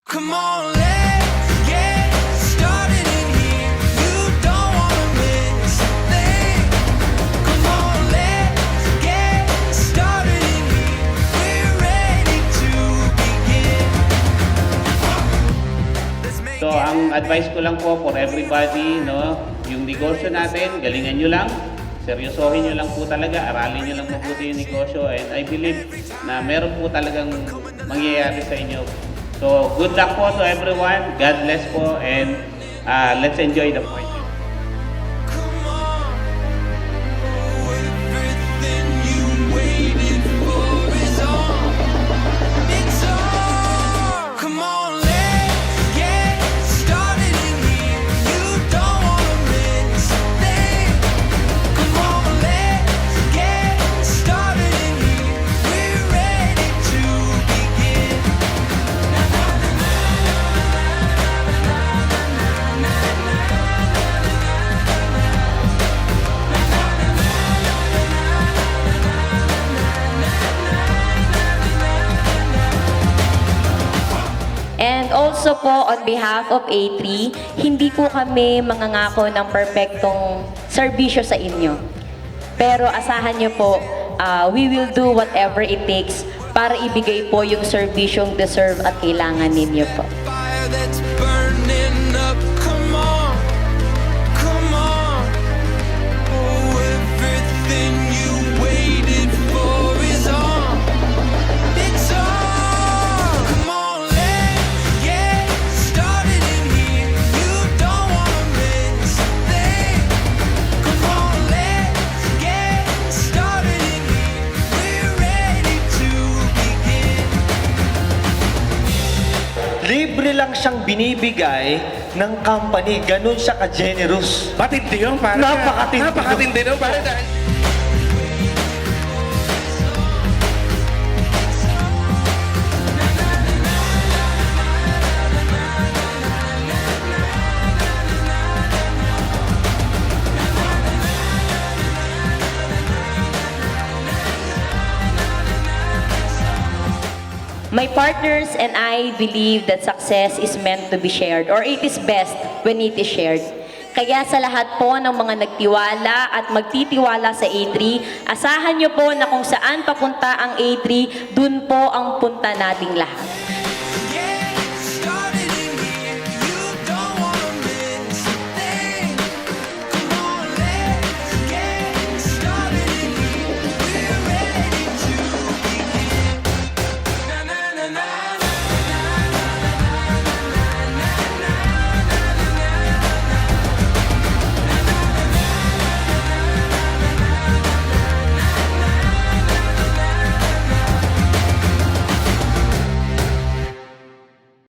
Come on, let's get started in here. You don't wanna miss a thing. Come on, let's get started in here. We're ready to begin. Let's make So, ang advice ko lang po for everybody, no, yung negosyo natin, galingan nyo lang, seryosohin nyo lang po talaga, aralin nyo lang mabuti yung negosyo, and I believe na meron po talagang mangyayari sa inyo. So, good luck po to everyone, God bless po, and let's enjoy the fight. Come on, everything you waited for is on. It's on. Come on, let's get started in here. You don't wanna miss a thing. Come on, let's get started in here. We're ready to begin. And also po, on behalf of A3, hindi po kami mangangako ng perpektong serbisyo sa inyo. Pero asahan nyo po, we will do whatever it takes para ibigay po yung serbisyong deserve at kailangan ninyo po. Fire that's burning up. Come on, come on. Oh, everything you waited for is on. It's on. Come on, let's get started in here. You don't wanna miss a thing. Come on, let's get started in here. We're ready to begin. Libre lang siyang binibigay ng company. Ganun siya ka-generous. Matindi yun, pare. Napakatindi. Napakatindi yun, pare. My partners and I believe that success is meant to be shared, or it is best when it is shared. Kaya sa lahat po ng mga nagtiwala at magtitiwala sa A3, asahan nyo po na kung saan papunta ang A3, dun po ang punta nating lahat.